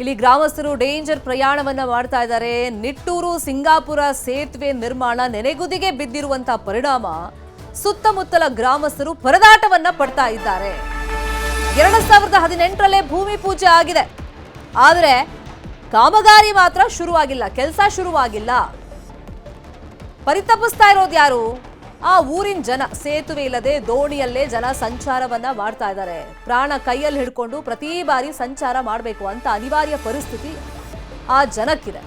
ಇಲ್ಲಿ ಗ್ರಾಮಸ್ಥರು ಡೇಂಜರ್ ಪ್ರಯಾಣವನ್ನ ಮಾಡ್ತಾ ಇದ್ದಾರೆ. ನಿಟ್ಟೂರು ಸಿಂಗಾಪುರ ಸೇತುವೆ ನಿರ್ಮಾಣ ನೆನೆಗುದಿಗೆ ಬಿದ್ದಿರುವಂತ ಪರಿಣಾಮ ಸುತ್ತಮುತ್ತಲ ಗ್ರಾಮಸ್ಥರು ಪರದಾಟವನ್ನ ಪಡ್ತಾ ಇದ್ದಾರೆ. 2018ರಲ್ಲೇ ಭೂಮಿ ಪೂಜೆ ಆಗಿದೆ, ಆದರೆ ಕಾಮಗಾರಿ ಮಾತ್ರ ಶುರುವಾಗಿಲ್ಲ, ಕೆಲಸ ಶುರುವಾಗಿಲ್ಲ. ಪರಿತಪಿಸ್ತಾ ಇರೋದು ಯಾರು? ಆ ಊರಿನ ಜನ. ಸೇತುವೆ ಇಲ್ಲದೆ ದೋಣಿಯಲ್ಲೇ ಜನ ಸಂಚಾರವನ್ನ ಮಾಡ್ತಾ ಇದ್ದಾರೆ. ಪ್ರಾಣ ಕೈಯಲ್ಲಿ ಹಿಡ್ಕೊಂಡು ಪ್ರತಿ ಬಾರಿ ಸಂಚಾರ ಮಾಡಬೇಕು ಅಂತ ಅನಿವಾರ್ಯ ಪರಿಸ್ಥಿತಿ ಆ ಜನಕ್ಕಿದೆ.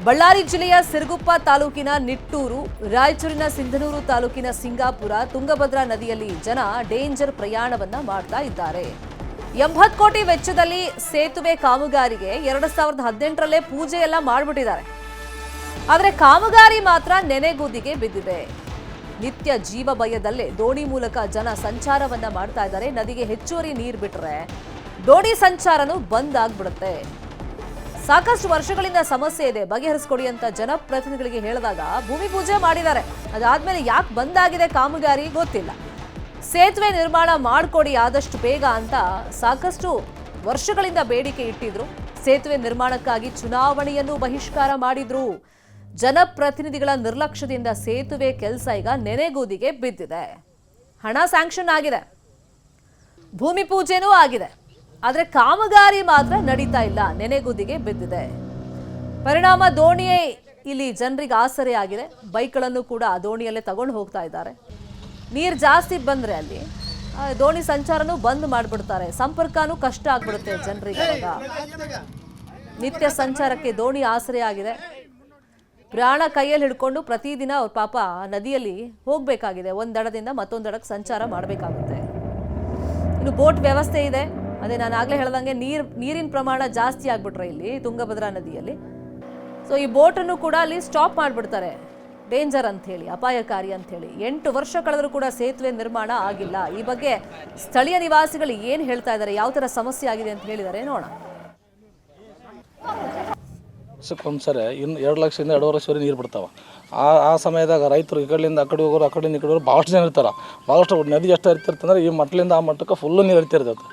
ಬಳ್ಳಾರಿ ಜಿಲ್ಲೆಯ ಸಿರುಗುಪ್ಪ ತಾಲೂಕಿನ ನಿಟ್ಟೂರು, ರಾಯಚೂರಿನ ಸಿಂಧನೂರು ತಾಲೂಕಿನ ಸಿಂಗಾಪುರ, ತುಂಗಭದ್ರಾ ನದಿಯಲ್ಲಿ ಜನ ಡೇಂಜರ್ ಪ್ರಯಾಣವನ್ನ ಮಾಡ್ತಾ ಇದ್ದಾರೆ. 80 ಕೋಟಿ ವೆಚ್ಚದಲ್ಲಿ ಸೇತುವೆ ಕಾಮಗಾರಿಗೆ 2018ರಲ್ಲೇ ಪೂಜೆ ಎಲ್ಲ ಮಾಡಿಬಿಟ್ಟಿದ್ದಾರೆ. ಆದರೆ ಕಾಮಗಾರಿ ಮಾತ್ರ ನೆನೆಗುದಿಗೆ ಬಿದ್ದಿದೆ. ನಿತ್ಯ ಜೀವ ಭಯದಲ್ಲೇ ದೋಣಿ ಮೂಲಕ ಜನ ಸಂಚಾರವನ್ನ ಮಾಡ್ತಾ ಇದ್ದಾರೆ. ನದಿಗೆ ಹೆಚ್ಚುವರಿ ನೀರು ಬಿಟ್ರೆ ದೋಣಿ ಸಂಚಾರನೂ ಬಂದ್ ಆಗ್ಬಿಡುತ್ತೆ. ಸಾಕಷ್ಟು ವರ್ಷಗಳಿಂದ ಸಮಸ್ಯೆ ಇದೆ, ಬಗೆಹರಿಸ್ಕೊಡಿ ಅಂತ ಜನಪ್ರತಿನಿಧಿಗಳಿಗೆ ಹೇಳಿದಾಗ ಭೂಮಿ ಪೂಜೆ ಮಾಡಿದ್ದಾರೆ. ಅದಾದ್ಮೇಲೆ ಯಾಕೆ ಬಂದಾಗಿದೆ ಕಾಮಗಾರಿ ಗೊತ್ತಿಲ್ಲ. ಸೇತುವೆ ನಿರ್ಮಾಣ ಮಾಡಿಕೊಡಿ ಆದಷ್ಟು ಬೇಗ ಅಂತ ಸಾಕಷ್ಟು ವರ್ಷಗಳಿಂದ ಬೇಡಿಕೆ ಇಟ್ಟಿದ್ರು. ಸೇತುವೆ ನಿರ್ಮಾಣಕ್ಕಾಗಿ ಚುನಾವಣೆಯನ್ನು ಬಹಿಷ್ಕಾರ ಮಾಡಿದ್ರು. ಜನಪ್ರತಿನಿಧಿಗಳ ನಿರ್ಲಕ್ಷ್ಯದಿಂದ ಸೇತುವೆ ಕೆಲಸ ಈಗ ನೆನೆಗೂದಿಗೆ ಬಿದ್ದಿದೆ. ಹಣ ಸ್ಯಾಂಕ್ಷನ್ ಆಗಿದೆ, ಭೂಮಿ ಪೂಜೆನೂ ಆಗಿದೆ, ಆದರೆ ಕಾಮಗಾರಿ ಮಾತ್ರ ನಡೀತಾ ಇಲ್ಲ, ನೆನೆಗುದಿಗೆ ಬಿದ್ದಿದೆ. ಪರಿಣಾಮ ದೋಣಿಯೇ ಇಲ್ಲಿ ಜನರಿಗೆ ಆಸರೆ ಆಗಿದೆ. ಬೈಕ್ಗಳನ್ನು ಕೂಡ ದೋಣಿಯಲ್ಲೇ ತಗೊಂಡು ಹೋಗ್ತಾ ಇದ್ದಾರೆ. ನೀರು ಜಾಸ್ತಿ ಬಂದರೆ ಅಲ್ಲಿ ದೋಣಿ ಸಂಚಾರನೂ ಬಂದ್ ಮಾಡಿಬಿಡ್ತಾರೆ. ಸಂಪರ್ಕನೂ ಕಷ್ಟ ಆಗ್ಬಿಡುತ್ತೆ ಜನರಿಗೆ. ನಿತ್ಯ ಸಂಚಾರಕ್ಕೆ ದೋಣಿ ಆಸರೆ ಆಗಿದೆ. ಪ್ರಾಣ ಕೈಯಲ್ಲಿ ಹಿಡ್ಕೊಂಡು ಪ್ರತಿದಿನ ಅವ್ರ ಪಾಪ ನದಿಯಲ್ಲಿ ಹೋಗಬೇಕಾಗಿದೆ. ಒಂದು ದಡದಿಂದ ಮತ್ತೊಂದು ದಡಕ್ಕೆ ಸಂಚಾರ ಮಾಡಬೇಕಾಗುತ್ತೆ. ಇನ್ನು ಬೋಟ್ ವ್ಯವಸ್ಥೆ ಇದೆ. ಅದೇ ನಾನು ಆಗಲೇ ಹೇಳ್ದಂಗೆ ನೀರಿನ ಪ್ರಮಾಣ ಜಾಸ್ತಿ ಆಗ್ಬಿಟ್ರೆ ಇಲ್ಲಿ ತುಂಗಭದ್ರಾ ನದಿಯಲ್ಲಿ, ಸೊ ಈ ಬೋಟನ್ನು ಕೂಡ ಅಲ್ಲಿ ಸ್ಟಾಪ್ ಮಾಡಿಬಿಡ್ತಾರೆ. ಡೇಂಜರ್ ಅಂತ ಹೇಳಿ, ಅಪಾಯಕಾರಿ ಅಂತ ಹೇಳಿ. 8 ವರ್ಷ ಕಳೆದರೂ ಕೂಡ ಸೇತುವೆ ನಿರ್ಮಾಣ ಆಗಿಲ್ಲ. ಈ ಬಗ್ಗೆ ಸ್ಥಳೀಯ ನಿವಾಸಿಗಳು ಏನು ಹೇಳ್ತಾ ಇದ್ದಾರೆ, ಯಾವ ಥರ ಸಮಸ್ಯೆ ಆಗಿದೆ ಅಂತ ಹೇಳಿದ್ದಾರೆ ನೋಡೋಣ. ವರ್ಷಕ್ಕೊಂದ್ಸರಿ 2 ಲಕ್ಷದಿಂದ 2.5 ಲಕ್ಷವರೆಗೆ ನೀರು ಬಿಡ್ತಾವೆ. ಆ ಸಮಯದಾಗ ರೈತರು ಈ ಕಡೆಯಿಂದ ಆ ಕಡೆ ಹೋಗೋರು, ಆ ಕಡೆಯಿಂದ ಈ ಕಡೆ ಹೋಗೋರು ಭಾಳಷ್ಟು ಜನ ಇರ್ತಾರೆ. ಭಾಳಷ್ಟು ನದಿ ಎಷ್ಟು ಹರಿತಿರ್ತಂದ್ರೆ ಈ ಮಟ್ಟಲಿಂದ ಆ ಮಟ್ಟಕ್ಕೆ ಫುಲ್ಲು ನೀರು ಹರಿತಿರ್ತೈತೆ.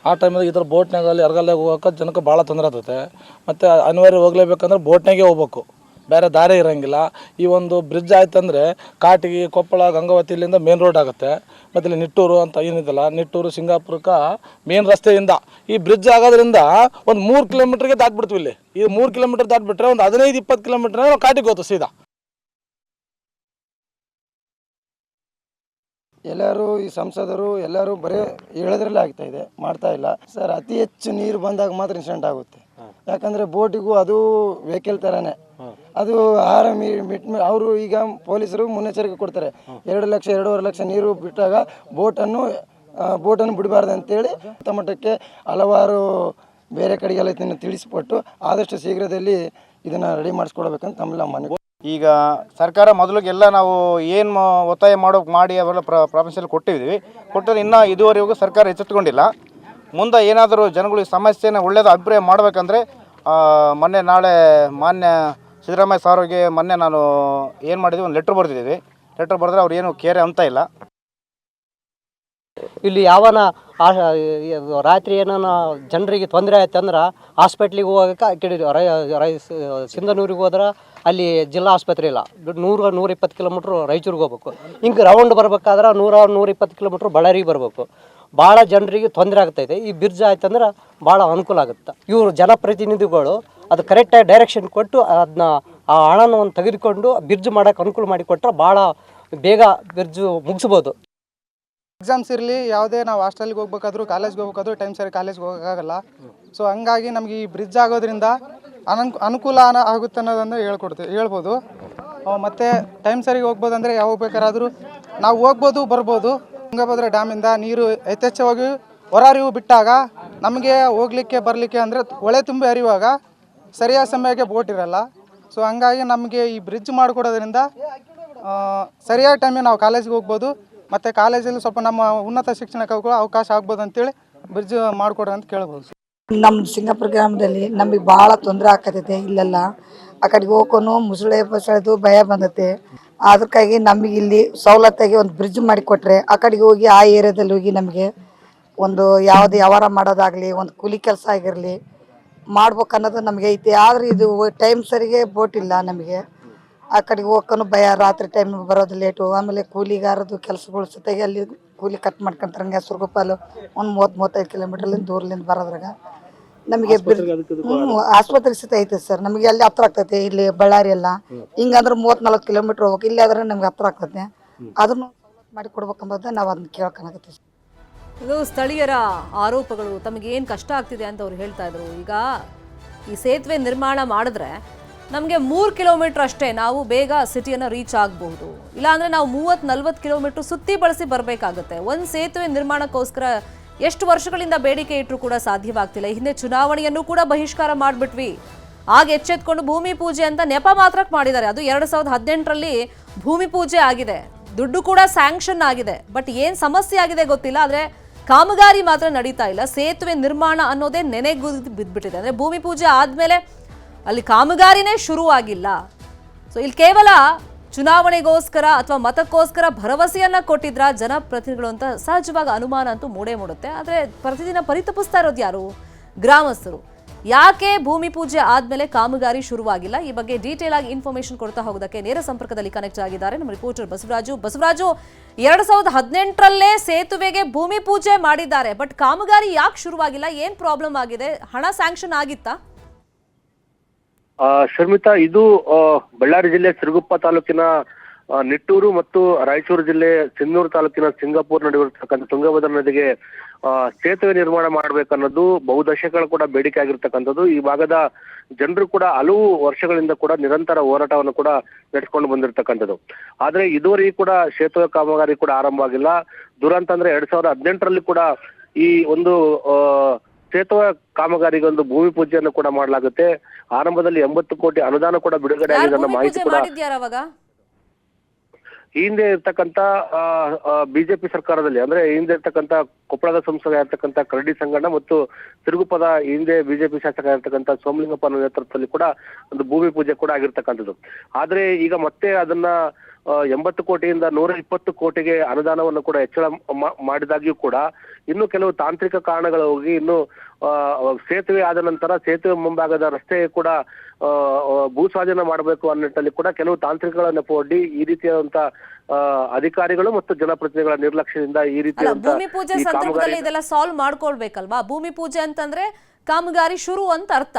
ಆ ಟೈಮ್ದಾಗ ಈ ಥರ ಬೋಟ್ನಾಗಲ್ಲಿ ಎರ್ಗಲ್ಲಾಗ ಹೋಗೋಕೆ ಜನಕ್ಕೆ ಭಾಳ ತೊಂದರೆ ಆಗ್ತೈತೆ. ಮತ್ತು ಅನಿವಾರ್ಯ ಹೋಗ್ಲೇಬೇಕಂದ್ರೆ ಬೋಟ್ನಾಗೆ ಹೋಗ್ಬೇಕು, ಬೇರೆ ದಾರಿ ಇರೋಂಗಿಲ್ಲ. ಈ ಒಂದು ಬ್ರಿಡ್ಜ್ ಆಯ್ತಂದರೆ ಕಾಟಿಗೆ, ಕೊಪ್ಪಳ, ಗಂಗಾವತಿ ಇಲ್ಲಿಂದ ಮೇನ್ ರೋಡ್ ಆಗುತ್ತೆ. ಮತ್ತು ಇಲ್ಲಿ ನಿಟ್ಟೂರು ಅಂತ ಏನಿದೆಲ್ಲ, ನಿಟ್ಟೂರು ಸಿಂಗಾಪುರಕ್ಕೆ ಮೇನ್ ರಸ್ತೆಯಿಂದ ಈ ಬ್ರಿಡ್ಜ್ ಆಗೋದ್ರಿಂದ ಒಂದು 3 ಕಿಲೋಮೀಟ್ರಿಗೆ ದಾಟ್ಬಿಡ್ತೀವಿ. ಇಲ್ಲಿ ಈ 3 ಕಿಲೋಮೀಟ್ರ್ ದಾಟ್ಬಿಟ್ರೆ ಒಂದು 15-20 ಕಿಲೋಮೀಟ್ರ್ ನಾವು ಕಾಟಿಗೆ ಹೋಗ್ತು ಸೀದಾ. ಎಲ್ಲರೂ ಈ ಸಂಸದರು ಎಲ್ಲರೂ ಬರೀ ಹೇಳೋದ್ರಲ್ಲೇ ಆಗ್ತಾಯಿದೆ, ಮಾಡ್ತಾ ಇಲ್ಲ ಸರ್. ಅತಿ ಹೆಚ್ಚು ನೀರು ಬಂದಾಗ ಮಾತ್ರ ಇನ್ಸಿಡೆಂಟ್ ಆಗುತ್ತೆ. ಯಾಕಂದರೆ ಬೋಟಿಗೂ ಅದು ವೆಹಿಕಲ್ ಥರನೇ, ಅದು ಅವರು ಈಗ ಪೊಲೀಸರು ಮುನ್ನೆಚ್ಚರಿಕೆ ಕೊಡ್ತಾರೆ. 2 ಲಕ್ಷ 2.5 ಲಕ್ಷ ನೀರು ಬಿಟ್ಟಾಗ ಬೋಟನ್ನು ಬಿಡಬಾರ್ದು ಅಂತೇಳಿ ಮಟ್ಟಕ್ಕೆ ಹಲವಾರು ಬೇರೆ ಕಡೆಗೆಲ್ಲ ಇದನ್ನು ತಿಳಿಸಿಕೊಟ್ಟು ಆದಷ್ಟು ಶೀಘ್ರದಲ್ಲಿ ಇದನ್ನು ರೆಡಿ ಮಾಡಿಸ್ಕೊಡ್ಬೇಕಂತ ತಮ್ಮೆಲ್ಲ ಮನೆ. ಈಗ ಸರ್ಕಾರ ಮೊದಲಿಗೆಲ್ಲ ನಾವು ಏನು ಒತ್ತಾಯ ಮಾಡಿ ಅವೆಲ್ಲ ಪ್ರಾವಿನ್ಷಿಯಲ್ ಕೊಟ್ಟಿದ್ದೀವಿ. ಕೊಟ್ಟರೆ ಇನ್ನೂ ಇದುವರೆಗೂ ಸರ್ಕಾರ ಎಚ್ಚೆತ್ತುಕೊಂಡಿಲ್ಲ. ಮುಂದೆ ಏನಾದರೂ ಜನಗಳಿಗೆ ಸಮಸ್ಯೆನ ಒಳ್ಳೆಯದು ಅಭಿಪ್ರಾಯ ಮಾಡಬೇಕಂದ್ರೆ ನಾಳೆ ಮಾನ್ಯ ಸಿದ್ದರಾಮಯ್ಯ ಸಾರಿಗೆ ನಾನು ಏನು ಮಾಡಿದ್ವಿ, ಒಂದು ಲೆಟ್ರ್ ಬರೆದಿದ್ದೀವಿ. ಲೆಟ್ರ್ ಬರೆದ್ರೆ ಅವ್ರು ಏನು ಕೇರೆ ಅಂತ ಇಲ್ಲ. ಇಲ್ಲಿ ಯಾವನ ರಾತ್ರಿ ಏನಾನ ಜನರಿಗೆ ತೊಂದರೆ ಆಯ್ತು ಅಂದ್ರೆ ಹಾಸ್ಪಿಟ್ಲಿಗೆ ಹೋಗೋಕೆ ಆ ಕಡೆ ಸಿಂಧನೂರಿಗೆ ಹೋದ್ರೆ ಅಲ್ಲಿ ಜಿಲ್ಲಾ ಆಸ್ಪತ್ರೆ ಇಲ್ಲ, 100-120 ಕಿಲೋಮೀಟ್ರ್ ರಾಯಚೂರಿಗೆ ಹೋಗ್ಬೇಕು. ಹಿಂಗೆ ರೌಂಡ್ ಬರ್ಬೇಕಾದ್ರೆ 100-120 ಕಿಲೋಮೀಟ್ರ್ ಬಳ್ಳಾರಿಗೆ ಬರಬೇಕು. ಭಾಳ ಜನರಿಗೆ ತೊಂದರೆ ಆಗ್ತಾಯಿದೆ. ಈ ಬ್ರಿಡ್ಜ್ ಆಯ್ತಂದ್ರೆ ಭಾಳ ಅನುಕೂಲ ಆಗುತ್ತೆ. ಇವರು ಜನಪ್ರತಿನಿಧಿಗಳು ಅದು ಕರೆಕ್ಟಾಗಿ ಡೈರೆಕ್ಷನ್ ಕೊಟ್ಟು ಅದನ್ನ ಆ ಹಣನ ಒಂದು ತೆಗೆದುಕೊಂಡು ಬ್ರಿಡ್ಜ್ ಮಾಡೋಕೆ ಅನುಕೂಲ ಮಾಡಿಕೊಟ್ರೆ ಭಾಳ ಬೇಗ ಬ್ರಿಡ್ಜು ಮುಗಿಸ್ಬೋದು. ಎಕ್ಸಾಮ್ಸ್ ಇರಲಿ, ಯಾವುದೇ ನಾವು ಹಾಸ್ಟೆಲ್ಗೆ ಹೋಗ್ಬೇಕಾದ್ರೂ, ಕಾಲೇಜ್ಗೆ ಹೋಗ್ಬೇಕಾದ್ರೂ ಟೈಮ್ ಸರಿ ಕಾಲೇಜ್ಗೆ ಹೋಗೋಕ್ಕಾಗಲ್ಲ. ಸೊ ಹಂಗಾಗಿ ನಮಗೆ ಈ ಬ್ರಿಡ್ಜ್ ಆಗೋದ್ರಿಂದ ಅನುಕೂಲ ಆಗುತ್ತೆ ಅನ್ನೋದನ್ನು ಹೇಳ್ಬೋದು. ಮತ್ತು ಟೈಮ್ ಸರಿಗೆ ಹೋಗ್ಬೋದು ಅಂದರೆ ಯಾವಾಗ ಬೇಕಾದ್ರೂ ನಾವು ಹೋಗ್ಬೋದು, ಬರ್ಬೋದು. ತುಂಗಭದ್ರಾ ಡ್ಯಾಮಿಂದ ನೀರು ಯಥೇಚ್ಛವಾಗಿ ಹೊರ ಹರಿವು ಬಿಟ್ಟಾಗ ನಮಗೆ ಹೋಗ್ಲಿಕ್ಕೆ ಬರಲಿಕ್ಕೆ ಅಂದರೆ ಹೊಳೆ ತುಂಬಿ ಹರಿಯುವಾಗ ಸರಿಯಾದ ಸಮಯಕ್ಕೆ ಬೋಟ್ ಇರಲ್ಲ. ಸೊ ಹಂಗಾಗಿ ನಮಗೆ ಈ ಬ್ರಿಡ್ಜ್ ಮಾಡಿಕೊಡೋದ್ರಿಂದ ಸರಿಯಾದ ಟೈಮಿಗೆ ನಾವು ಕಾಲೇಜಿಗೆ ಹೋಗ್ಬೋದು. ಮತ್ತು ಕಾಲೇಜಲ್ಲಿ ಸ್ವಲ್ಪ ನಮ್ಮ ಉನ್ನತ ಶಿಕ್ಷಣಕ್ಕೆ ಅವಕಾಶ ಆಗ್ಬೋದು ಅಂತೇಳಿ ಬ್ರಿಡ್ಜ್ ಮಾಡಿಕೊಡ್ರಿ ಅಂತ ಕೇಳ್ಬೋದು. ನಮ್ಮ ಸಿಂಗಾಪುರ ಗ್ರಾಮದಲ್ಲಿ ನಮಗೆ ಭಾಳ ತೊಂದರೆ ಆಕತೈತೆ. ಇಲ್ಲೆಲ್ಲ ಆ ಕಡೆಗೆ ಹೋಗೋನು ಮುಸುಳೆ ಬಸಳೆದು ಭಯ ಬಂದೈತೆ. ಅದಕ್ಕಾಗಿ ನಮಗೆ ಇಲ್ಲಿ ಸವಲತ್ತಾಗಿ ಒಂದು ಬ್ರಿಡ್ಜ್ ಮಾಡಿಕೊಟ್ರೆ ಆ ಕಡೆಗೆ ಹೋಗಿ ಆ ಏರಿಯಾದಲ್ಲಿ ಹೋಗಿ ನಮಗೆ ಒಂದು ಯಾವುದೇ ವ್ಯವಹಾರ ಮಾಡೋದಾಗಲಿ, ಒಂದು ಕೂಲಿ ಕೆಲಸ ಆಗಿರಲಿ, ಮಾಡ್ಬೇಕು ಅನ್ನೋದು ನಮಗೆ ಐತಿ. ಆದ್ರೆ ಇದು ಟೈಮ್ ಸರಿಗೆ ಬೋಟ್ ಇಲ್ಲ ನಮಗೆ. ಆ ಕಡೆಗೆ ಹೋಗೋನು ಭಯ, ರಾತ್ರಿ ಟೈಮ್ ಬರೋದು ಲೇಟು. ಆಮೇಲೆ ಕೂಲಿಗಾರದು ಕೆಲಸಗಳು ಜೊತೆಗೆ ಅಲ್ಲಿ ಕೂಲಿ ಕಟ್ ಮಾಡ್ಕೊಂತಾರಂಗೆ ಸುರ್ಗುಪಾಲು ಒಂದು 30-35 ಕಿಲೋಮೀಟರ್ಲಿಂದ ದೂರಲಿಂದ ಬರೋದ್ರಾಗ ನಮಗೆ ಆಸ್ಪತ್ರೆ ಸ್ಥಿತಿ ಐತೆ ಸರ್. ನಮಗೆ ಅಲ್ಲಿ ಹತ್ರ ಆಗ್ತೈತೆ, ಇಲ್ಲಿ ಬಳ್ಳಾರಿ ಎಲ್ಲ ಹಿಂಗಂದ್ರೆ 30-40 ಕಿಲೋಮೀಟರ್ ಹೋಗ್ಬೇಕು. ಇಲ್ಲಿ ಆದ್ರೆ ನಮ್ಗೆ ಹತ್ರ ಆಗ್ತೈತೆ. ಅದನ್ನು ಮಾಡಿ ಕೊಡ್ಬೇಕಂಬುದು ನಾವು ಅದನ್ನ ಕೇಳ್ಕೊಳಕತ್ತೀವಿ. ಇದು ಸ್ಥಳೀಯರ ಆರೋಪಗಳು. ತಮಗೆ ಏನು ಕಷ್ಟ ಆಗ್ತಿದೆ ಅಂತ ಅವ್ರು ಹೇಳ್ತಾ ಇದ್ರು. ಈಗ ಈ ಸೇತುವೆ ನಿರ್ಮಾಣ ಮಾಡಿದ್ರೆ ನಮಗೆ 3 ಕಿಲೋಮೀಟರ್ ಅಷ್ಟೇ ನಾವು ಬೇಗ ಸಿಟಿಯನ್ನು ರೀಚ್ ಆಗಬಹುದು. ಇಲ್ಲಾಂದರೆ ನಾವು 30-40 ಕಿಲೋಮೀಟರ್ ಸುತ್ತಿ ಬಳಸಿ ಬರಬೇಕಾಗುತ್ತೆ. ಒಂದು ಸೇತುವೆ ನಿರ್ಮಾಣಕ್ಕೋಸ್ಕರ ಎಷ್ಟು ವರ್ಷಗಳಿಂದ ಬೇಡಿಕೆ ಇಟ್ಟರು ಕೂಡ ಸಾಧ್ಯವಾಗ್ತಿಲ್ಲ. ಹಿಂದೆ ಚುನಾವಣೆಯನ್ನು ಕೂಡ ಬಹಿಷ್ಕಾರ ಮಾಡಿಬಿಟ್ವಿ. ಆಗ ಎಚ್ಚೆತ್ಕೊಂಡು ಭೂಮಿ ಪೂಜೆ ಅಂತ ನೆಪ ಮಾತ್ರಕ್ಕೆ ಮಾಡಿದ್ದಾರೆ. ಅದು 2018ರಲ್ಲಿ ಭೂಮಿ ಪೂಜೆ ಆಗಿದೆ, ದುಡ್ಡು ಕೂಡ ಸ್ಯಾಂಕ್ಷನ್ ಆಗಿದೆ. ಬಟ್ ಏನು ಸಮಸ್ಯೆ ಆಗಿದೆ ಗೊತ್ತಿಲ್ಲ. ಆದರೆ ಕಾಮಗಾರಿ ಮಾತ್ರ ನಡೀತಾ ಇಲ್ಲ. ಸೇತುವೆ ನಿರ್ಮಾಣ ಅನ್ನೋದೇ ನೆನೆಗುದಿದು ಬಿದ್ದುಬಿಟ್ಟಿದೆ. ಅಂದರೆ ಭೂಮಿ ಪೂಜೆ ಆದಮೇಲೆ ಅಲ್ಲಿ ಕಾಮಗಾರಿನೇ ಶುರುವಾಗಿಲ್ಲ. ಸೊ ಇಲ್ಲಿ ಕೇವಲ ಚುನಾವಣೆಗೋಸ್ಕರ ಅಥವಾ ಮತಕ್ಕೋಸ್ಕರ ಭರವಸೆಯನ್ನ ಕೊಟ್ಟಿದ್ರ ಜನಪ್ರತಿನಿಧಿಗಳು ಅಂತ ಸಹಜವಾಗಿ ಅನುಮಾನ ಅಂತೂ ಮೂಡೇ ಮೂಡುತ್ತೆ. ಆದರೆ ಪ್ರತಿದಿನ ಪರಿತಪಿಸ್ತಾ ಇರೋದು ಯಾರು? ಗ್ರಾಮಸ್ಥರು. ಯಾಕೆ ಭೂಮಿ ಪೂಜೆ ಆದ್ಮೇಲೆ ಕಾಮಗಾರಿ ಶುರುವಾಗಿಲ್ಲ? ಈ ಬಗ್ಗೆ ಡೀಟೇಲ್ ಆಗಿ ಇನ್ಫಾರ್ಮೇಶನ್ ಕೊಡ್ತಾ ಹೋಗೋದಕ್ಕೆ ನೇರ ಸಂಪರ್ಕದಲ್ಲಿ ಕನೆಕ್ಟ್ ಆಗಿದ್ದಾರೆ ನಮ್ಮ ರಿಪೋರ್ಟರ್ ಬಸವರಾಜು. 2018ರಲ್ಲೇ ಸೇತುವೆಗೆ ಭೂಮಿ ಪೂಜೆ ಮಾಡಿದ್ದಾರೆ, ಬಟ್ ಕಾಮಗಾರಿ ಯಾಕೆ ಶುರುವಾಗಿಲ್ಲ? ಏನ್ ಪ್ರಾಬ್ಲಮ್ ಆಗಿದೆ? ಹಣ ಸ್ಯಾಂಕ್ಷನ್ ಆಗಿತ್ತಾ? ಶರ್ಮಿತಾ, ಇದು ಬಳ್ಳಾರಿ ಜಿಲ್ಲೆ ಸಿರುಗುಪ್ಪ ತಾಲೂಕಿನ ನಿಟ್ಟೂರು ಮತ್ತು ರಾಯಚೂರು ಜಿಲ್ಲೆ ಸಿನ್ನೂರು ತಾಲೂಕಿನ ಸಿಂಗಾಪುರ್ ನಡುವಿರ್ತಕ್ಕಂಥ ತುಂಗಭದ್ರಾ ನದಿಗೆ ಸೇತುವೆ ನಿರ್ಮಾಣ ಮಾಡ್ಬೇಕನ್ನೋದು ಬಹುದಶಕಗಳ ಕೂಡ ಬೇಡಿಕೆ ಆಗಿರ್ತಕ್ಕಂಥದ್ದು. ಈ ಭಾಗದ ಜನರು ಕೂಡ ಹಲವು ವರ್ಷಗಳಿಂದ ಕೂಡ ನಿರಂತರ ಹೋರಾಟವನ್ನು ಕೂಡ ನಡೆಸ್ಕೊಂಡು ಬಂದಿರತಕ್ಕಂಥದ್ದು. ಆದ್ರೆ ಇದುವರೆಗೂ ಕೂಡ ಸೇತುವೆ ಕಾಮಗಾರಿ ಕೂಡ ಆರಂಭ ಆಗಿಲ್ಲ. ದುರಂತ ಅಂದ್ರೆ 2018ರಲ್ಲಿ ಕೂಡ ಈ ಒಂದು ಸೇತುವೆ ಕಾಮಗಾರಿಗೆ ಒಂದು ಭೂಮಿ ಪೂಜೆಯನ್ನು ಕೂಡ ಮಾಡಲಾಗುತ್ತೆ. ಆರಂಭದಲ್ಲಿ 80 ಕೋಟಿ ಅನುದಾನ ಕೂಡ ಬಿಡುಗಡೆ ಆಗಿದೆ ಅನ್ನೋ ಮಾಹಿತಿ ಕೂಡ ಹಿಂದೆ ಇರ್ತಕ್ಕಂಥ ಬಿಜೆಪಿ ಸರ್ಕಾರದಲ್ಲಿ, ಅಂದ್ರೆ ಹಿಂದೆ ಇರ್ತಕ್ಕಂಥ ಕೊಪ್ಪಳದ ಸಂಸದ ಇರ್ತಕ್ಕಂಥ ಕರಡಿ ಸಂಗಣ್ಣ ಮತ್ತು ಸಿರುಗುಪ್ಪದ ಹಿಂದೆ ಬಿಜೆಪಿ ಶಾಸಕ ಇರ್ತಕ್ಕಂಥ ಸೋಮಲಿಂಗಪ್ಪ ನೇತೃತ್ವದಲ್ಲಿ ಕೂಡ ಒಂದು ಭೂಮಿ ಪೂಜೆ ಕೂಡ ಆಗಿರ್ತಕ್ಕಂಥದ್ದು. ಆದ್ರೆ ಈಗ ಮತ್ತೆ ಅದನ್ನ 80 ಕೋಟಿಯಿಂದ 120 ಕೋಟಿಗೆ ಅನುದಾನವನ್ನು ಕೂಡ ಹೆಚ್ಚಳ ಮಾಡಿದಾಗ್ಯೂ ಕೂಡ ಇನ್ನು ಕೆಲವು ತಾಂತ್ರಿಕ ಕಾರಣಗಳು ಹೋಗಿ ಇನ್ನು ಸೇತುವೆ ಆದ ನಂತರ ಸೇತುವೆ ಮುಂಭಾಗದ ರಸ್ತೆ ಕೂಡ ಭೂಸ್ವಾಧೀನ ಮಾಡಬೇಕು ಅನ್ನೋ ನಿಟ್ಟಿನಲ್ಲಿ ಕೂಡ ಕೆಲವು ತಾಂತ್ರಿಕಗಳ ನೆಪವೊಡ್ಡಿ ಈ ರೀತಿಯಾದಂತ ಅಧಿಕಾರಿಗಳು ಮತ್ತು ಜನಪ್ರತಿನಿಧಿಗಳ ನಿರ್ಲಕ್ಷ್ಯದಿಂದ ಈ ರೀತಿಯಾದಂತ ಭೂಮಿ ಪೂಜೆ ಸಂದರ್ಭದಲ್ಲಿ ಇದೆಲ್ಲ ಸಾಲ್ವ್ ಮಾಡ್ಕೊಳ್ಬೇಕಲ್ವಾ? ಭೂಮಿ ಪೂಜೆ ಅಂತಂದ್ರೆ ಕಾಮಗಾರಿ ಶುರು ಅಂತ ಅರ್ಥ.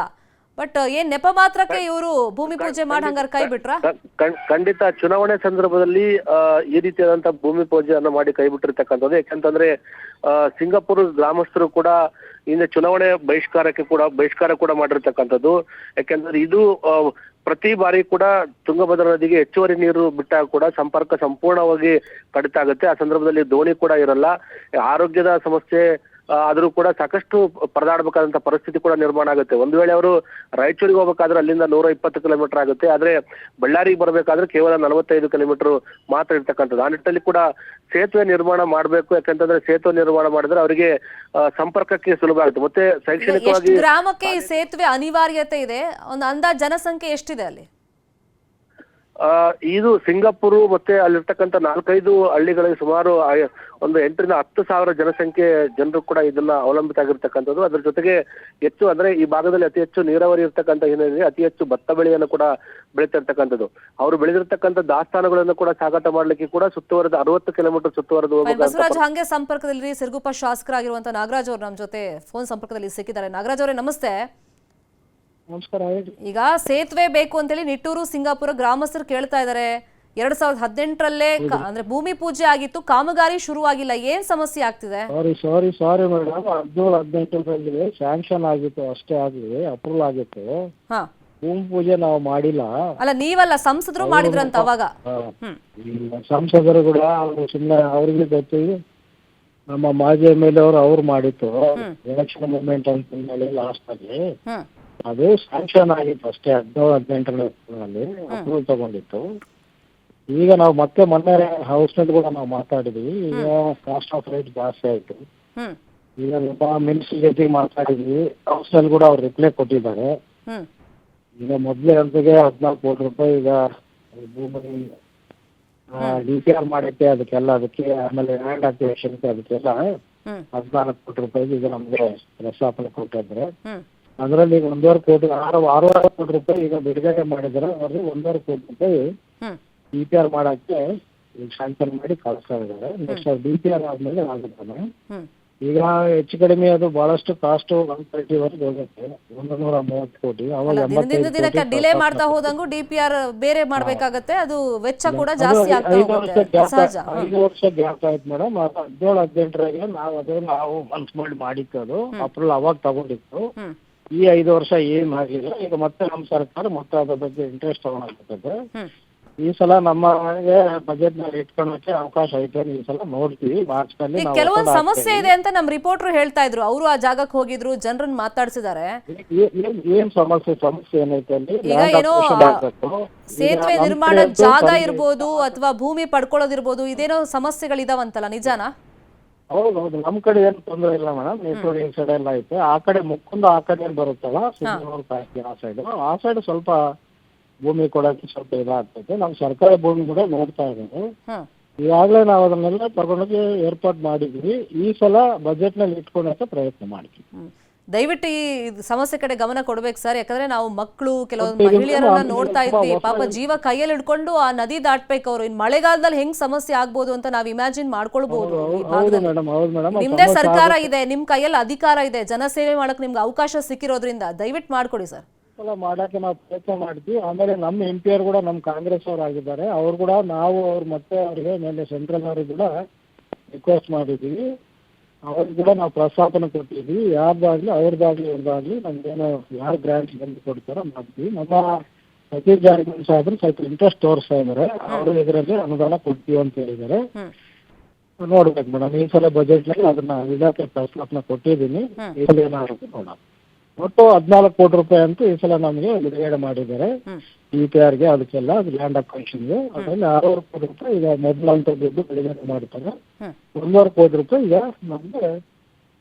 ಬಟ್ ಏನ್ ನೆಪ ಮಾತ್ರಕ್ಕೆ ಇವರು ಭೂಮಿ ಪೂಜೆ ಮಾಡಿ ಹಂಗಾರೆ ಕೈ ಬಿಟ್ರ? ಖಂಡಿತ ಚುನಾವಣೆ ಸಂದರ್ಭದಲ್ಲಿ ಈ ರೀತಿಯಾದಂತ ಭೂಮಿ ಪೂಜೆಯನ್ನು ಮಾಡಿ ಕೈ ಬಿಟ್ಟಿರ್ತಕ್ಕಂಥದ್ದು. ಯಾಕಂತಂದ್ರೆ ಸಿಂಗಾಪುರ ಗ್ರಾಮಸ್ಥರು ಕೂಡ ಹಿಂದೆ ಚುನಾವಣೆ ಬಹಿಷ್ಕಾರ ಕೂಡ ಮಾಡಿರ್ತಕ್ಕಂಥದ್ದು. ಯಾಕೆಂದ್ರೆ ಇದು ಪ್ರತಿ ಬಾರಿ ಕೂಡ ತುಂಗಭದ್ರಾ ನದಿಗೆ ಹೆಚ್ಚುವರಿ ನೀರು ಬಿಟ್ಟಾಗ ಕೂಡ ಸಂಪರ್ಕ ಸಂಪೂರ್ಣವಾಗಿ ಕಡಿತ ಆಗುತ್ತೆ. ಆ ಸಂದರ್ಭದಲ್ಲಿ ದೋಣಿ ಕೂಡ ಇರಲ್ಲ. ಆರೋಗ್ಯದ ಸಮಸ್ಯೆ ಆದ್ರೂ ಕೂಡ ಸಾಕಷ್ಟು ಪರದಾಡಬೇಕಾದಂತ ಪರಿಸ್ಥಿತಿ ಕೂಡ ನಿರ್ಮಾಣ ಆಗುತ್ತೆ. ಒಂದು ವೇಳೆ ಅವರು ರಾಯಚೂರಿಗೆ ಹೋಗ್ಬೇಕಾದ್ರೆ ಅಲ್ಲಿಂದ 120 ಕಿಲೋಮೀಟರ್ ಆಗುತ್ತೆ. ಆದ್ರೆ ಬಳ್ಳಾರಿಗೆ ಬರ್ಬೇಕಾದ್ರೆ ಕೇವಲ 45 ಕಿಲೋಮೀಟರ್ ಮಾತ್ರ ಇರ್ತಕ್ಕಂಥದ್ದು. ಆ ನಿಟ್ಟಿನಲ್ಲಿ ಕೂಡ ಸೇತುವೆ ನಿರ್ಮಾಣ ಮಾಡ್ಬೇಕು. ಯಾಕಂತಂದ್ರೆ ಸೇತುವೆ ನಿರ್ಮಾಣ ಮಾಡಿದ್ರೆ ಅವರಿಗೆ ಸಂಪರ್ಕಕ್ಕೆ ಸುಲಭ ಆಗುತ್ತೆ. ಮತ್ತೆ ಶೈಕ್ಷಣಿಕವಾಗಿ ಗ್ರಾಮಕ್ಕೆ ಈ ಸೇತುವೆ ಅನಿವಾರ್ಯತೆ ಇದೆ. ಒಂದು ಅಂದಾಜು ಜನಸಂಖ್ಯೆ ಎಷ್ಟಿದೆ ಅಲ್ಲಿ? ಇದು ಸಿಂಗಾಪುರ್ ಮತ್ತೆ ಅಲ್ಲಿರ್ತಕ್ಕಂಥ 4-5 ಹಳ್ಳಿಗಳಿಗೆ ಸುಮಾರು ಒಂದು 8,000 to 10,000 ಜನರು ಕೂಡ ಇದನ್ನ ಅವಲಂಬಿತ ಆಗಿರ್ತಕ್ಕಂಥದ್ದು. ಅದ್ರ ಜೊತೆಗೆ ಹೆಚ್ಚು ಅಂದ್ರೆ ಈ ಭಾಗದಲ್ಲಿ ಅತಿ ಹೆಚ್ಚು ನೀರಾವರಿ ಇರ್ತಕ್ಕಂಥ ಹಿನ್ನೆಲೆಯಲ್ಲಿ ಅತಿ ಹೆಚ್ಚು ಭತ್ತ ಬೆಳೆಯನ್ನು ಕೂಡ ಬೆಳೀತಾ ಇರ್ತಕ್ಕಂಥದ್ದು. ಅವರು ಬೆಳೆದಿರ್ತಕ್ಕಂಥ ದಾಸ್ತಾನುಗಳನ್ನು ಕೂಡ ಸಾಗಾಟ ಮಾಡ್ಲಿಕ್ಕೆ ಕೂಡ ಸುತ್ತುವರೆದ 60 ಕಿಲೋಮೀಟರ್ ಸುತ್ತುವರೆದು ಬಸವರಾಜ್ ಹಂಗೆ ಸಂಪರ್ಕದಲ್ಲಿ ಸಿರುಗುಪ್ಪ ಶಾಸಕರಾಗಿರುವಂತ ನಾಗರಾಜ್ ಅವರು ನಮ್ಮ ಜೊತೆ ಫೋನ್ ಸಂಪರ್ಕದಲ್ಲಿ ಸಿಕ್ಕಿದ್ದಾರೆ. ನಾಗರಾಜ್ ಅವರೇ ನಮಸ್ತೆ. ನಮಸ್ಕಾರ. ಈಗ ಸೇತುವೆ ಬೇಕು ಅಂತೇಳಿ ನಿಟ್ಟೂರು ಸಿಂಗಾಪುರ ಗ್ರಾಮಸ್ಥರು ಕೇಳ್ತಾ ಇದ್ದಾರೆ. 2018ರಲ್ಲೇ ಅಂದ್ರೆ ಭೂಮಿ ಪೂಜೆ ಆಗಿತ್ತು, ಕಾಮಗಾರಿ ಶುರುವಾಗಿಲ್ಲ. ಏನ್ ಸಮಸ್ಯೆ ಆಗ್ತಿದೆ? ಸಾರಿ ಮೇಡಮ್, 17-18ರಲ್ಲಿ ಸ್ಯಾಂಕ್ಷನ್ ಆಗಿತ್ತು ಅಷ್ಟೇ, ಆಗಲಿ ಅಪ್ರೂವಲ್ ಆಗಿತ್ತು. ಭೂಮಿ ಪೂಜೆ ನಾವು ಮಾಡಿಲ್ಲ. ಅಲ್ಲ ನೀವಲ್ಲ, ಸಂಸದರು ಮಾಡಿದ್ರಂತ ಅವಾಗ. ಸಂಸದರು ಕೂಡ ಸುಮ್ಮನೆ ಅವ್ರಿಗೆ ಗೊತ್ತಿದೆ. ನಮ್ಮ ಮಾಜಿ ಎಮ್.ಎಲ್.ಎ ಅವ್ರು ಮಾಡಿತ್ತು ಎಲೆಕ್ಷನ್ ಮೂವ್ಮೆಂಟ್ ಅಂತ ಹೇಳಿ ಲಾಸ್ಟ್ ಆಗಿ. ಅದು ಸ್ಯಾಂಕ್ಷನ್ ಆಗಿತ್ತು ಅಷ್ಟೇ 17-18ರಲ್ಲಿ ಅಪ್ರೂವಲ್ ತಗೊಂಡಿತ್ತು. ಈಗ ನಾವು ಮತ್ತೆ ಮೊನ್ನೆ ಹೌಸ್ನಲ್ಲಿ ಕೂಡ ನಾವು ಮಾತಾಡಿದ್ವಿ. ಈಗ ಕಾಸ್ಟ್ ಆಫ್ ರೇಟ್ ಜಾಸ್ತಿ ಆಯ್ತು. ಈಗ ಮಿನಿಸ್ಟರ್ ಜೊತೆಗೆ ಮಾತಾಡಿದ್ವಿ. ಹೌಸ್ನಲ್ಲಿ ಕೂಡ ಅವ್ರು ರಿಪ್ಲೈ ಕೊಟ್ಟಿದ್ದಾರೆ. ಈಗ ಮೊದಲೇ ಅಂತಿಗೆ 14 ಕೋಟಿ ರೂಪಾಯಿ ಈಗ ಭೂಮಿ DPR ಮಾಡಕ್ಕೆ ಅದಕ್ಕೆ ಆಮೇಲೆ ಲ್ಯಾಂಡ್ ಅಕ್ವಿಸಿಷನ್ಗೆ ಅದಕ್ಕೆಲ್ಲ 14 ಕೋಟಿ ರೂಪಾಯಿಗೆ ಈಗ ನಮ್ಗೆ ಪ್ರಸ್ತಾಪನೆ ಕೊಟ್ಟಿದ್ರೆ ಅದರಲ್ಲಿ ಈಗ 1.5 ಕೋಟಿ 6 ಕೋಟಿ ರೂಪಾಯಿ ಈಗ ಬಿಡುಗಡೆ ಮಾಡಿದ್ದಾರೆ. ಅವ್ರಿಗೆ 1.5 ಕೋಟಿ ರೂಪಾಯಿ DPR ಮಾಡಕ್ಕೆ ಈಗ ಶಾಂಕ್ಷನ್ ಮಾಡಿ ಕಳಿಸ್ತಾ ಇದ್ದಾರೆ. ನೆಕ್ಸ್ಟ್ DPR ಆದ್ಮೇಲೆ ಆಗುತ್ತಾನೆ. ಈಗ ಹೆಚ್ಚು ಕಡಿಮೆ ಅದು ಬಹಳಷ್ಟು ಕಾಸ್ಟ್ 130 ವರೆಗೆ ಹೋಗುತ್ತೆ, 130 ಕೋಟಿ. ಅವಾಗ ದಿನದಿಂದ ದಿನಕ್ಕೆ ಡಿಲೇ ಮಾಡ್ತಾ ಹೋದಂಗೂ DPR ಬೇರೆ ಮಾಡ್ಬೇಕಾಗತ್ತೆ, ಅದು ವೆಚ್ಚ ಕೂಡ ಜಾಸ್ತಿ ಆಗ್ತಾ ಹೋಗುತ್ತೆ. ಸಹಜ. 5 ವರ್ಷ ಗ್ಯಾಪ್ ಆಯ್ತು ಮೇಡಮ್. 17-18 ನಾವು ಮನ್ಸು ಮಾಡಿತ್ತು, ಅದು ಅಪ್ರೂವಲ್ ಅವಾಗ ತಗೊಂಡಿತ್ತು. ಈ 5 ವರ್ಷ ಏನ್ ಆಗಿಲ್ಲ. ಈಗ ಮತ್ತೆ ನಮ್ಮ ಸರ್ಕಾರ ಮತ್ತೆ ಅದ್ರ ಬಗ್ಗೆ ಇಂಟ್ರೆಸ್ಟ್ ತಗೊಂಡಾಗ್ತದೆ. ಈ ಸಲ ನಮ್ಮ ಬಜೆಟ್ ನಲ್ಲಿ ಇಟ್ಕೊಳ್ಳೋಕೆ ಅವಕಾಶ ಐತೆ. ಈ ಸಲ ನೋಡ್ತೀವಿ ಮಾರ್ಚ್ ನಲ್ಲಿ. ಕೆಲವೊಂದು ಸಮಸ್ಯೆ ಇದೆ ಅಂತ ನಮ್ಮ ರಿಪೋರ್ಟರ್ ಹೇಳ್ತಾ ಇದ್ರು. ಅವರು ಆ ಜಾಗಕ್ಕೆ ಹೋಗಿದ್ರು, ಜನರನ್ನ ಮಾತಾಡ್ಸಿದ್ದಾರೆ. ಏನ್ ಸಮಸ್ಯೆ ಏನೈತೆ ಅಲ್ಲಿ? ಈಗ ಏನೋ ಸೇತುವೆ ನಿರ್ಮಾಣ ಜಾಗ ಇರ್ಬೋದು ಅಥವಾ ಭೂಮಿ ಪಡ್ಕೊಳ್ಳೋದಿರ್ಬೋದು, ಇದೇನೋ ಸಮಸ್ಯೆಗಳಿದಾವಂತಲ್ಲ, ನಿಜಾನಾ? ಹೌದೌದು, ನಮ್ ಕಡೆ ಏನು ತೊಂದರೆ ಇಲ್ಲ ಮೇಡಮ್. ನೇತೂರಿ ಸೈಡ್ ಎಲ್ಲ ಐತೆ. ಆ ಕಡೆ ಮುಕ್ಕುಂದ ಆ ಕಡೆ ಬರುತ್ತಲ್ಲ, ಆ ಸೈಡ್ ಸ್ವಲ್ಪ ಭೂಮಿ ಕೊಡಕ್ಕೆ ಸ್ವಲ್ಪ ಇದಾಗ್ತೈತೆ. ನಮ್ಮ ಸರ್ಕಾರಿ ಭೂಮಿ ಕೂಡ ನೋಡ್ತಾ ಇದ್ದಾರೆ. ಈಗಾಗಲೇ ನಾವು ಅದನ್ನೆಲ್ಲ ತಗೊಂಡೋಗಿ ಏರ್ಪಾಡು ಮಾಡಿದ್ವಿ. ಈ ಸಲ ಬಜೆಟ್ ನಲ್ಲಿ ಇಟ್ಕೊಳ್ಳೋಕೆ ಪ್ರಯತ್ನ ಮಾಡ್ತೀವಿ. ದಯವಿಟ್ಟು ಈ ಸಮಸ್ಯೆ ಕಡೆ ಗಮನ ಕೊಡ್ಬೇಕು ಸರ್. ಯಾಕಂದ್ರೆ ನಾವು ಮಕ್ಕಳು, ಕೆಲವೊಂದು ಮಹಿಳೆಯರನ್ನ ನೋಡ್ತಾ ಇದ್ವಿ, ಪಾಪ ಜೀವ ಕೈಯಲ್ಲಿ ಹಿಡ್ಕೊಂಡು ಆ ನದಿ ದಾಟ್ಬೇಕು ಅವರು. ಇನ್ ಮಳೆಗಾಲದಲ್ಲಿ ಹೆಂಗ್ ಸಮಸ್ಯೆ ಆಗ್ಬೋದು ಅಂತ ನಾವ್ ಇಮ್ಯಾಜಿನ್ ಮಾಡ್ಕೊಳ್ಬಹುದು. ನಿಮ್ದೇ ಸರ್ಕಾರ ಇದೆ, ನಿಮ್ ಕೈಯಲ್ಲಿ ಅಧಿಕಾರ ಇದೆ, ಜನಸೇವೆ ಮಾಡಕ್ ನಿಮ್ಗೆ ಅವಕಾಶ ಸಿಕ್ಕಿರೋದ್ರಿಂದ ದಯವಿಟ್ಟು ಮಾಡ್ಕೊಡಿ ಸರ್. ಮಾಡಕ್ಕೆ ನಾವು ಪ್ರಯತ್ನ ಮಾಡ್ತೀವಿ. ಆಮೇಲೆ ನಮ್ಮ MP ಕೂಡ ನಮ್ಮ ಕಾಂಗ್ರೆಸ್ ಅವರು ಆಗಿದ್ದಾರೆ. ಅವ್ರು ಕೂಡ ಅವ್ರು ಮತ್ತೆ ಅವ್ರಿಗೆ ಮೇಲೆ ಸೆಂಟ್ರಲ್ ಅವ್ರಿಗೆ ಕೂಡ ರಿಕ್ವೆಸ್ಟ್ ಮಾಡಿದ್ದೀವಿ. ಅವ್ರಿಗೆ ಕೂಡ ನಾವು ಪ್ರಸ್ತಾಪನೆ ಕೊಟ್ಟಿದ್ವಿ. ಯಾರ್ದಾಗ್ಲಿ ಅವ್ರದ್ದಾಗ್ಲಿ ನಮ್ಗೇನೋ ಯಾರು ಗ್ರಾಂಟ್ ಬಂದು ಕೊಡ್ತಾರೋ ಮಾಡ್ತೀವಿ. ನಮ್ಮ ಸತೀಶ್ ಜಾರಕಿಹೊಳಿ ಸಾಹೇಬ್ರು ಸ್ವಲ್ಪ ಇಂಟ್ರೆಸ್ಟ್ ತೋರಿಸ್ತಾ ಇದ್ದಾರೆ. ಅವರು ಇದರಲ್ಲಿ ಅನುದಾನ ಕೊಡ್ತೀವಿ ಅಂತ ಹೇಳಿದ್ದಾರೆ. ನೋಡ್ಬೇಕು ಮೇಡಮ್, ಈ ಸಲ ಬಜೆಟ್ ನಲ್ಲಿ ಅದನ್ನ ಇಲಾಖೆ ಪ್ರಸ್ತಾಪನೆ ಕೊಟ್ಟಿದ್ದೀನಿ. ಈ ಸಲ ಏನಾಗುತ್ತೆ ನೋಡೋಣ. ಒಟ್ಟು 14 ಕೋಟಿ ರೂಪಾಯಿ ಅಂತೂ ಈ ಸಲ ನಮಗೆ ಬಿಡುಗಡೆ ಮಾಡಿದ್ದಾರೆ DPRಗೆ, ಅದಕ್ಕೆಲ್ಲ ಲ್ಯಾಂಡ್ ಅಕ್ವಿಸಿಷನ್ಗೆ. ಅದರಲ್ಲಿ 6 ಕೋಟಿ ರೂಪಾಯಿ ಈಗ ಮೊದಲಂತ ದುಡ್ಡು ಬಿಡುಗಡೆ ಮಾಡ್ತಾರೆ. 1.5 ಕೋಟಿ ರೂಪಾಯಿ ಈಗ ನಮಗೆ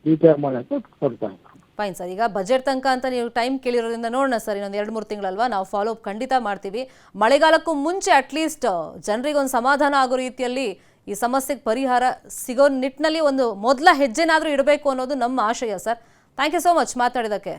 DPR ಮಾಡಕ್ಕೆ ಕೊಡ್ತಾರೆ. Fine sir. ಈಗ ಬಜೆಟ್ ತನಕ ಅಂತ ನೀವು ಟೈಮ್ ಕೇಳಿರೋದ್ರಿಂದ ನೋಡೋಣ ಸರ್, ಇನ್ನೊಂದು 2-3 ತಿಂಗಳಲ್ವಾ, ನಾವು ಫಾಲೋ ಅಪ್ ಖಂಡಿತ ಮಾಡ್ತೀವಿ. ಮಳೆಗಾಲಕ್ಕೂ ಮುಂಚೆ ಅಟ್ಲೀಸ್ಟ್ ಜನರಿಗೆ ಒಂದು ಸಮಾಧಾನ ಆಗೋ ರೀತಿಯಲ್ಲಿ ಈ ಸಮಸ್ಯೆಗೆ ಪರಿಹಾರ ಸಿಗೋ ನಿಟ್ಟಿನಲ್ಲಿ ಒಂದು ಮೊದಲ ಹೆಜ್ಜೆನಾದರೂ ಇಡಬೇಕು ಅನ್ನೋದು ನಮ್ಮ ಆಶಯ sir. Thank you so much ಮಾತಾಡಿದ್ದಕ್ಕೆ.